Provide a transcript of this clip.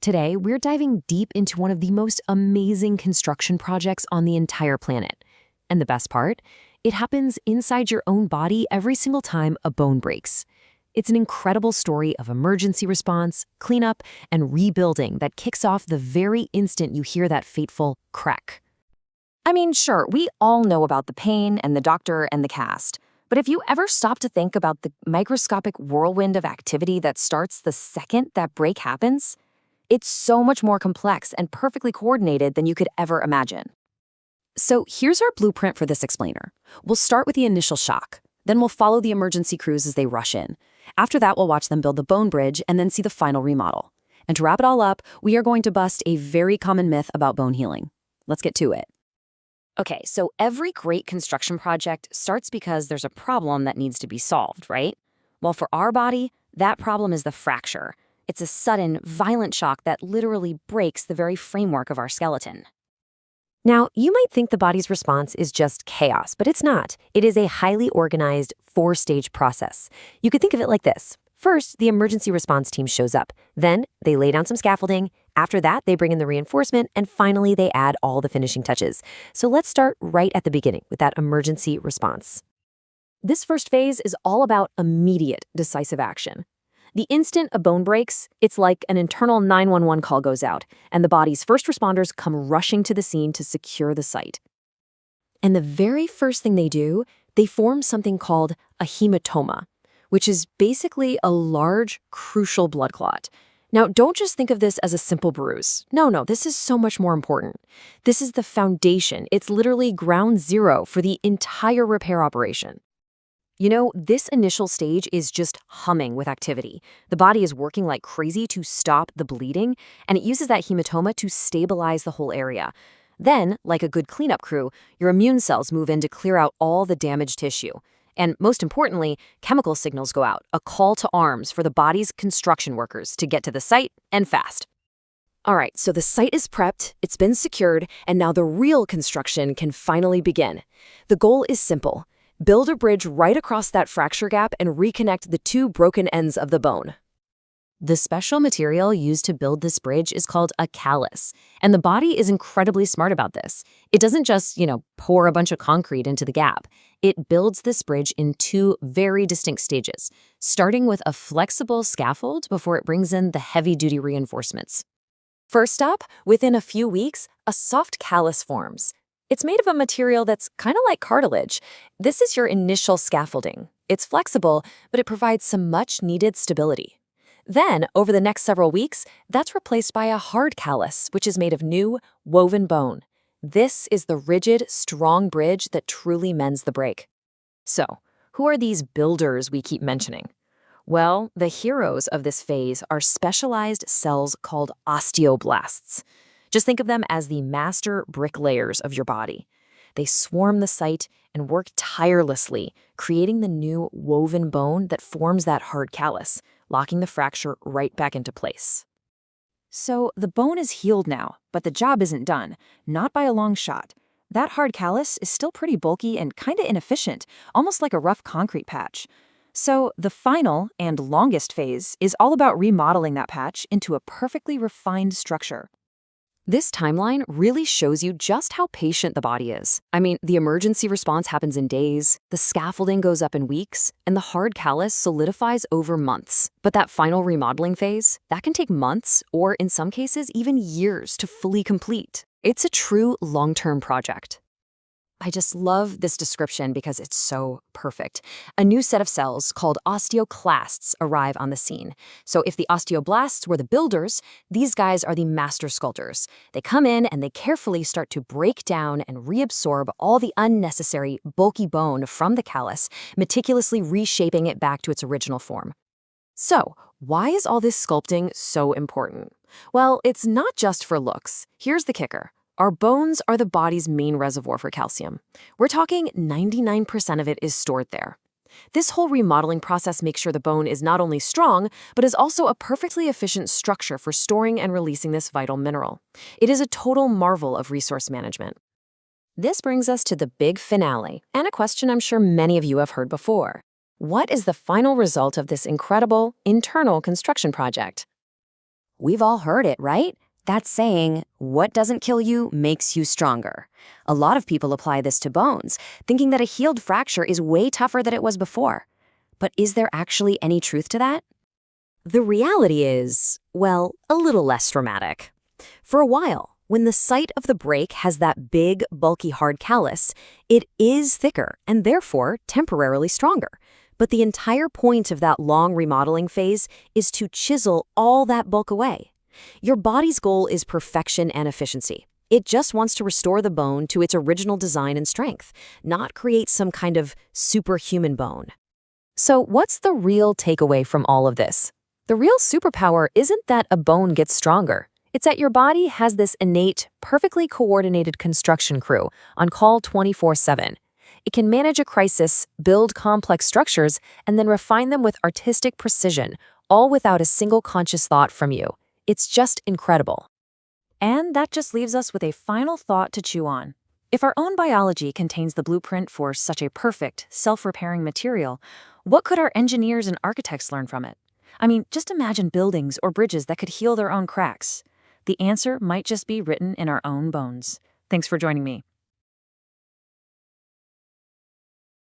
Today, we're diving deep into one of the most amazing construction projects on the entire planet. And the best part? It happens inside your own body every single time a bone breaks. It's an incredible story of emergency response, cleanup, and rebuilding that kicks off the very instant you hear that fateful crack. I mean, sure, we all know about the pain and the doctor and the cast. But if you ever stop to think about the microscopic whirlwind of activity that starts the second that break happens, it's so much more complex and perfectly coordinated than you could ever imagine. So here's our blueprint for this explainer. We'll start with the initial shock. Then we'll follow the emergency crews as they rush in. After that, we'll watch them build the bone bridge and then see the final remodel. And to wrap it all up, we are going to bust a very common myth about bone healing. Let's get to it. Okay, so every great construction project starts because there's a problem that needs to be solved, right? Well, for our body, that problem is the fracture. It's a sudden, violent shock that literally breaks the very framework of our skeleton. Now, you might think the body's response is just chaos, but it's not. It is a highly organized, four-stage process. You could think of it like this. First, the emergency response team shows up. Then, they lay down some scaffolding. After that, they bring in the reinforcement. And finally, they add all the finishing touches. So let's start right at the beginning with that emergency response. This first phase is all about immediate, decisive action. The instant a bone breaks, it's like an internal 911 call goes out, and the body's first responders come rushing to the scene to secure the site. And the very first thing they do, they form something called a hematoma, which is basically a large, crucial blood clot. Now, don't just think of this as a simple bruise. No, this is so much more important. This is the foundation. It's literally ground zero for the entire repair operation. You know, this initial stage is just humming with activity. The body is working like crazy to stop the bleeding, and it uses that hematoma to stabilize the whole area. Then, like a good cleanup crew, your immune cells move in to clear out all the damaged tissue. And most importantly, chemical signals go out, a call to arms for the body's construction workers to get to the site and fast. All right, so the site is prepped, it's been secured, and now the real construction can finally begin. The goal is simple. Build a bridge right across that fracture gap and reconnect the two broken ends of the bone. The special material used to build this bridge is called a callus, and the body is incredibly smart about this. It doesn't just, pour a bunch of concrete into the gap. It builds this bridge in two very distinct stages, starting with a flexible scaffold before it brings in the heavy-duty reinforcements. First up, within a few weeks, a soft callus forms. It's made of a material that's kind of like cartilage. This is your initial scaffolding. It's flexible, but it provides some much-needed stability. Then, over the next several weeks, that's replaced by a hard callus, which is made of new, woven bone. This is the rigid, strong bridge that truly mends the break. So, who are these builders we keep mentioning? Well, the heroes of this phase are specialized cells called osteoblasts. Just think of them as the master bricklayers of your body. They swarm the site and work tirelessly, creating the new woven bone that forms that hard callus, locking the fracture right back into place. So the bone is healed now, but the job isn't done, not by a long shot. That hard callus is still pretty bulky and kind of inefficient, almost like a rough concrete patch. So the final and longest phase is all about remodeling that patch into a perfectly refined structure. This timeline really shows you just how patient the body is. I mean, the emergency response happens in days, the scaffolding goes up in weeks, and the hard callus solidifies over months. But that final remodeling phase, that can take months, or in some cases, even years to fully complete. It's a true long-term project. I just love this description because it's so perfect. A new set of cells called osteoclasts arrive on the scene. So if the osteoblasts were the builders, these guys are the master sculptors. They come in and they carefully start to break down and reabsorb all the unnecessary, bulky bone from the callus, meticulously reshaping it back to its original form. So, why is all this sculpting so important? Well, it's not just for looks. Here's the kicker. Our bones are the body's main reservoir for calcium. We're talking 99% of it is stored there. This whole remodeling process makes sure the bone is not only strong, but is also a perfectly efficient structure for storing and releasing this vital mineral. It is a total marvel of resource management. This brings us to the big finale, and a question I'm sure many of you have heard before. What is the final result of this incredible internal construction project? We've all heard it, right? That saying, what doesn't kill you makes you stronger. A lot of people apply this to bones, thinking that a healed fracture is way tougher than it was before. But is there actually any truth to that? The reality is, well, a little less dramatic. For a while, when the site of the break has that big, bulky hard callus, it is thicker and therefore temporarily stronger. But the entire point of that long remodeling phase is to chisel all that bulk away. Your body's goal is perfection and efficiency. It just wants to restore the bone to its original design and strength, not create some kind of superhuman bone. So what's the real takeaway from all of this? The real superpower isn't that a bone gets stronger. It's that your body has this innate, perfectly coordinated construction crew on call 24/7. It can manage a crisis, build complex structures, and then refine them with artistic precision, all without a single conscious thought from you. It's just incredible. And that just leaves us with a final thought to chew on. If our own biology contains the blueprint for such a perfect, self-repairing material, what could our engineers and architects learn from it? I mean, just imagine buildings or bridges that could heal their own cracks. The answer might just be written in our own bones. Thanks for joining me.